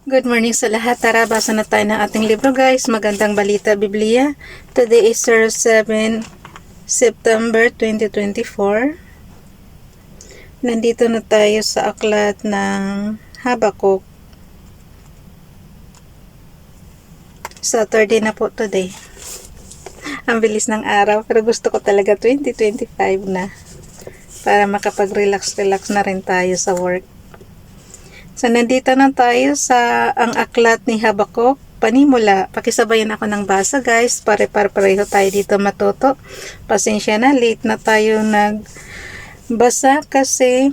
Good morning sa lahat. Tara, basa na tayo ng ating libro guys. Magandang balita, Biblia. Today is 7 September 2024. Nandito na tayo sa aklat ng Habakuk. Saturday na po today. Ang bilis ng araw, pero gusto ko talaga 2025 na. Para makapag-relax na rin tayo sa work. So, nandito na tayo sa ang aklat ni Habakuk, panimula. Pakisabayan ako ng basa guys, pareho tayo dito matuto. Pasensya na, late na tayo nagbasa kasi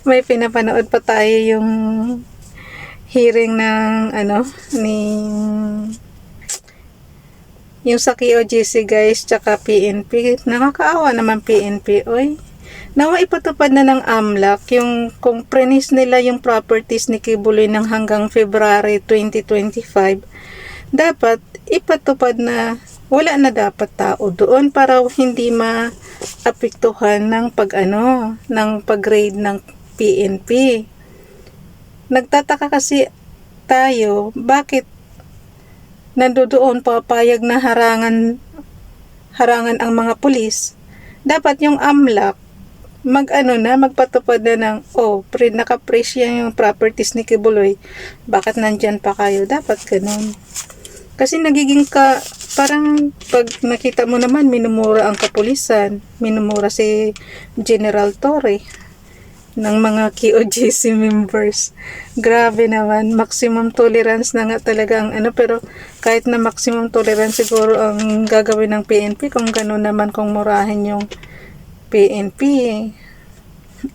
may pinapanood pa tayo yung hearing ng yung sa KOGC guys, tsaka PNP. Nakakaawa naman PNP, oy. Nawa ipatupad na ng AMLAC yung kung prenis nila yung properties ni Kibuloy ng hanggang February 2025, dapat ipatupad na wala na dapat tao doon para hindi maapektuhan ng pag-grade ng PNP. Nagtataka kasi tayo, bakit nandoon papayag na harangan ang mga pulis. Dapat yung AMLAC magpatupad na ng, naka-freeze yan yung properties ni Kibuloy. Bakit nandyan pa kayo? Dapat ganun. Kasi nagiging parang pag nakita mo naman, minumura ang kapulisan. Minumura si General Torre ng mga KOGC members. Grabe naman. Maximum tolerance na nga talaga ang pero kahit na maximum tolerance siguro ang gagawin ng PNP kung gano'n naman kung murahin yung PNP,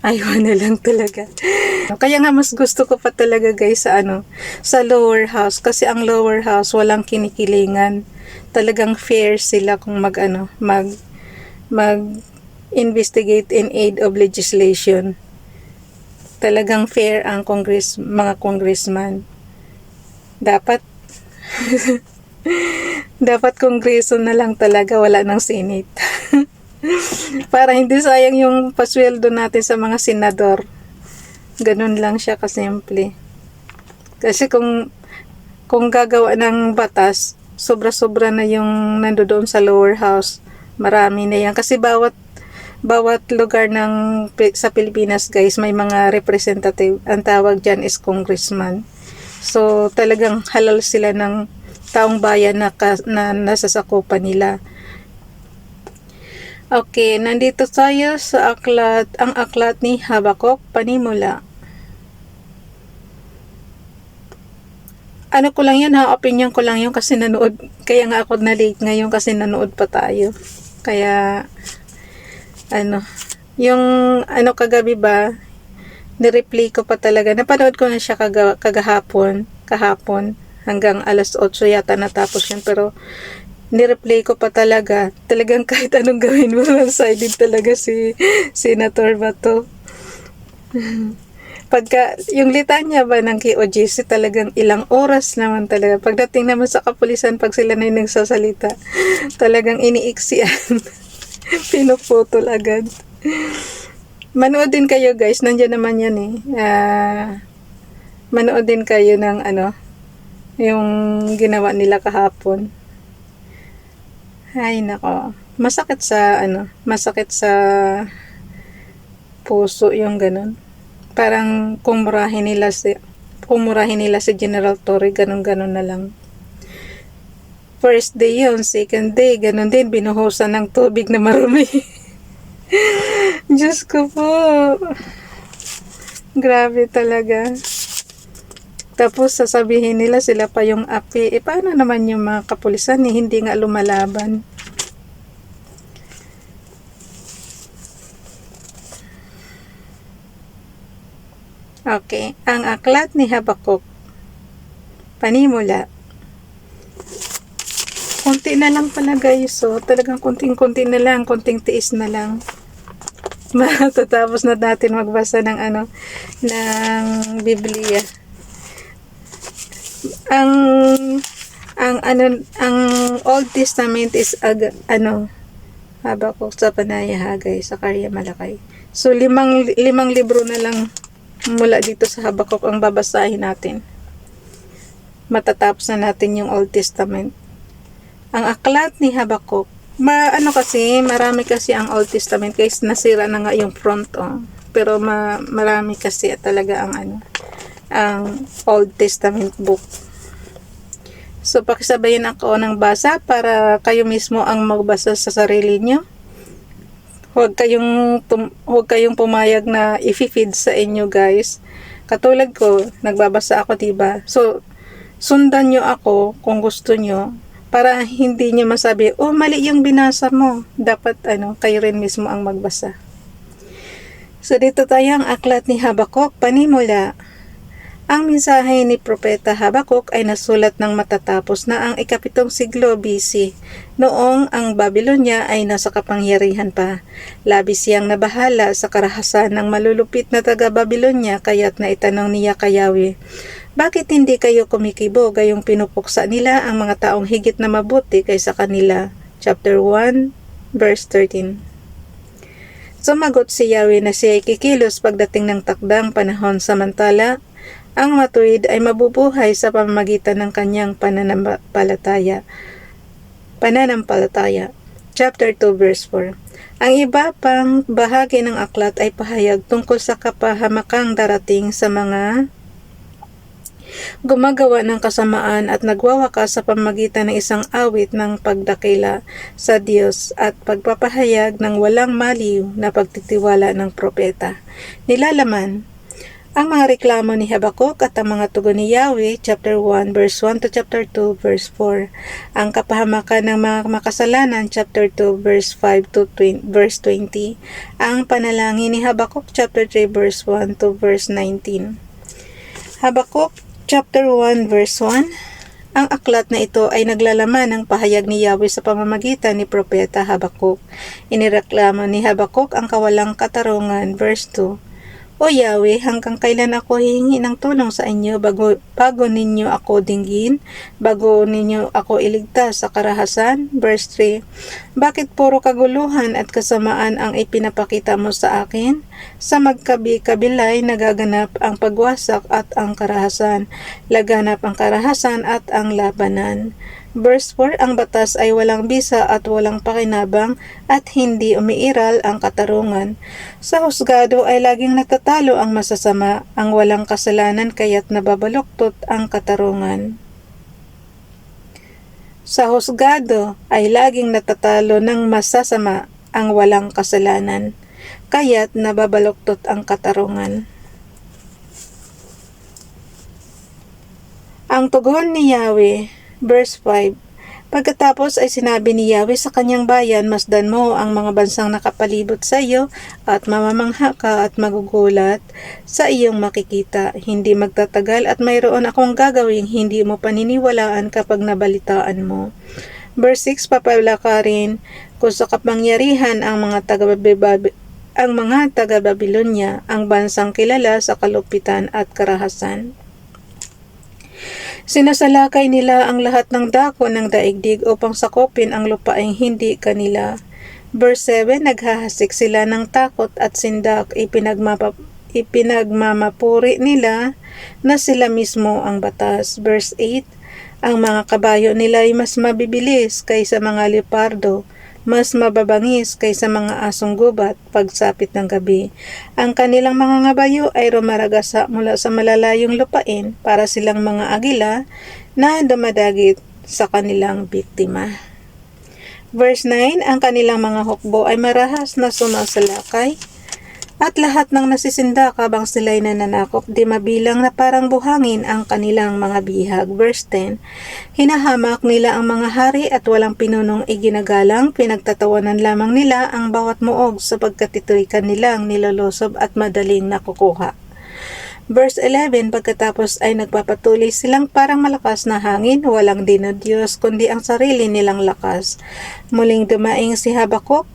ayaw na lang talaga. Kaya nga mas gusto ko pa talaga guys sa lower house, kasi ang lower house walang kinikilingan. Talagang fair sila kung mag investigate in aid of legislation. Talagang fair ang mga congressman. Dapat dapat kongreso na lang talaga, wala ng senate. Para hindi sayang yung pasweldo natin sa mga senador. Ganun lang siya kasimple. Kasi kung gagawa ng batas, sobra-sobra na yung nandoon sa lower house. Marami na yan. Kasi bawat lugar sa Pilipinas guys, may mga representative. Ang tawag dyan is congressman. So talagang halal sila ng taong bayan na nasasakupan nila. Okay, nandito tayo sa ang aklat ni Habakuk, panimula. Ko lang yan opinion ko lang yun kasi nanood, kaya nga ako na-late ngayon kasi nanood pa tayo. Kaya, yung kagabi ba, nireplay ko pa talaga, napanood ko na siya kahapon, hanggang alas 8 yata natapos yun, pero nireplay ko pa talagang kahit anong gawin mo, one-sided talaga si Senator Bato. Pagka yung litanya ba ng KOGC, talagang ilang oras naman talaga. Pagdating naman sa kapulisan, pag sila na yung nagsasalita, talagang iniiksian. Pinuputol agad. Manood din kayo guys, nandiyan naman yan manood din kayo ng yung ginawa nila kahapon. Ay nako, masakit sa puso yung ganun. Parang kumurahin nila si General Torre, ganun na lang. First day yun, second day, ganun din, binuhusan ng tubig na marumi. Diyos ko po. Grabe talaga. Tapos sasabihin nila sila pa yung api. Paano naman yung mga kapulisan hindi nga lumalaban? Okay, ang aklat ni Habakuk, panimula. Konti na lang pala guys, talagang konting-konti na lang, konting tiis na lang. Matatapos na natin magbasa ng Biblia. Ang Old Testament is Habakuk sa Panaya, Hagay, Sakarya, Malakay. So limang libro na lang mula dito sa Habakuk ang babasahin natin. Matatapos na natin yung Old Testament. Ang aklat ni Habakuk, marami kasi ang Old Testament, guys, nasira na nga yung front, pero marami kasi talaga ang Old Testament book. So, pakisabayin ako ng basa para kayo mismo ang magbasa sa sarili nyo. Huwag kayong pumayag na i-feed sa inyo, guys. Katulad ko, nagbabasa ako, diba? So, sundan nyo ako kung gusto nyo para hindi nyo masabi, oh, mali yung binasa mo. Dapat, kayo rin mismo ang magbasa. So, dito tayo ang aklat ni Habakuk, panimula. Ang mensahe ni Propeta Habakuk ay nasulat ng matatapos na ang ika-7 siglo BC, noong ang Babylonia ay nasa kapangyarihan pa. Labis siyang nabahala sa karahasan ng malulupit na taga-Babylonia, kaya't naitanong niya kay Yahweh, bakit hindi kayo kumikibo gayong pinupuksa nila ang mga taong higit na mabuti kaysa kanila? Chapter 1, verse 13. Sumagot si Yahweh na siya ay kikilos pagdating ng takdang panahon, samantala ang matuwid ay mabubuhay sa pamamagitan ng kanyang pananampalataya. Chapter 2, verse 4. Ang iba pang bahagi ng aklat ay pahayag tungkol sa kapahamakang darating sa mga gumagawa ng kasamaan at nagwawakas sa pamamagitan ng isang awit ng pagdakila sa Diyos at pagpapahayag ng walang maliw na pagtitiwala ng propeta. Nilalaman ang mga reklamo ni Habakuk at ang mga tugon ni Yahweh, chapter 1, verse 1 to chapter 2, verse 4. Ang kapahamakan ng mga makasalanan, chapter 2, verse 5 to verse 20. Ang panalangin ni Habakuk, chapter 3, verse 1 to verse 19. Habakuk, chapter 1, verse 1. Ang aklat na ito ay naglalaman ng pahayag ni Yahweh sa pamamagitan ni Propeta Habakuk. Inireklamo ni Habakuk ang kawalang katarungan, verse 2. O Yahweh, hanggang kailan ako hihingi ng tulong sa inyo bago ninyo ako dinggin, bago ninyo ako iligtas sa karahasan? Verse 3. Bakit puro kaguluhan at kasamaan ang ipinapakita mo sa akin? Sa magkabi-kabilay nagaganap ang pagwasak at ang karahasan, laganap ang karahasan at ang labanan. Verse 4, ang batas ay walang bisa at walang pakinabang at hindi umiiral ang katarungan. Sa husgado ay laging natatalo ang masasama, ang walang kasalanan kaya't nababaluktot ang katarungan. Sa husgado ay laging natatalo ng masasama, ang walang kasalanan, kaya't nababaluktot ang katarungan. Ang tugon ni Yahweh, verse 5. Pagkatapos ay sinabi ni Yahweh sa kanyang bayan, masdan mo ang mga bansang nakapalibot sa iyo at mamamangha ka at magugulat sa iyong makikita. Hindi magtatagal at mayroon akong gagawing hindi mo paniniwalaan kapag nabalitaan mo. Verse 6, papalakarin ko sa kapangyarihan ang mga taga-Babylonia, ang bansang kilala sa kalupitan at karahasan. Sinasalakay nila ang lahat ng dako ng daigdig upang sakupin ang lupaing hindi kanila. Verse 7, naghahasik sila ng takot at sindak, ipinagmamapuri nila na sila mismo ang batas. Verse 8, ang mga kabayo nila ay mas mabibilis kaysa mga leopardo, mas mababangis kaysa mga asong gubat pagsapit ng gabi. Ang kanilang mga ngabayo ay rumaragasa mula sa malalayong lupain para silang mga agila na dumadagit sa kanilang biktima. Verse 9, ang kanilang mga hukbo ay marahas na sumasalakay at lahat ng nasisindak habang sila'y nananakop, di mabilang na parang buhangin ang kanilang mga bihag. Verse 10, hinahamak nila ang mga hari at walang pinunong iginagalang, pinagtatawanan lamang nila ang bawat muog sapagkat ito'y kanilang nilolosob at madaling nakukuha. Verse 11, pagkatapos ay nagpapatuloy silang parang malakas na hangin, walang dinodiyos kundi ang sarili nilang lakas. Muling dumaing si Habakuk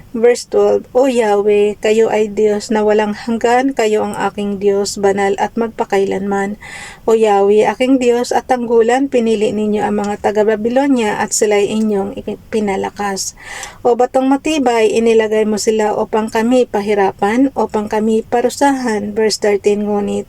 Verse 12, O Yahweh, kayo ay Diyos na walang hanggan, kayo ang aking Diyos, banal at magpakailanman. O Yahweh, aking Diyos at tanggulan, pinili ninyo ang mga taga-Babilonya at sila'y inyong pinalakas. O batong matibay, inilagay mo sila upang kami pahirapan, upang kami parusahan. Verse 13, ngunit,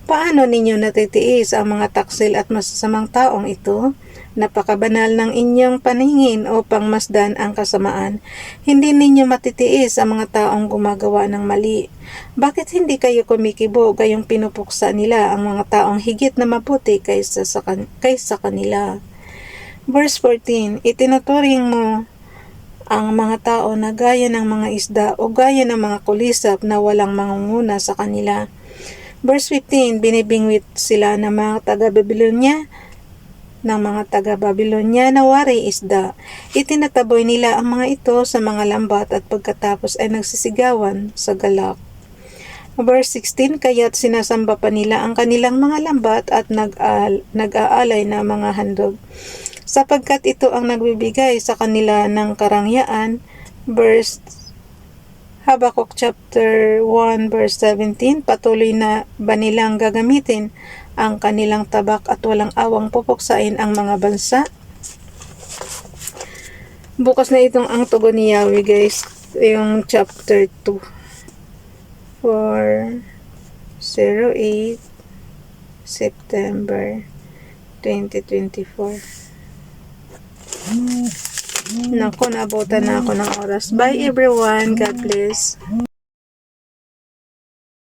paano ninyo natitiis ang mga taksil at masasamang taong ito? Napakabanal ng inyong paningin upang masdan ang kasamaan. Hindi ninyo matitiis ang mga taong gumagawa ng mali. Bakit hindi kayo kumikibo gayong pinupuksa nila ang mga taong higit na mabuti kaysa kanila? Verse 14, itinuturing mo ang mga tao na gaya ng mga isda o gaya ng mga kulisap na walang mangunguna sa kanila. Verse 15, binibingwit sila ng mga taga-Babilonya na wari isda. Itinataboy nila ang mga ito sa mga lambat at pagkatapos ay nagsisigawan sa galak. Verse 16, kaya't sinasamba pa nila ang kanilang mga lambat at nag-aalay na mga handog, sapagkat ito ang nagbibigay sa kanila ng karangyaan. Verse Habakkuk chapter 1 verse 17, patuloy na ba nilang gagamitin ang kanilang tabak at walang awang pupuksain ang mga bansa? Bukas na itong ang tugon ni Yahweh, guys, yung chapter 2 for 08 September 2024. Naku, nabutan na ako ng oras. Bye everyone. God bless.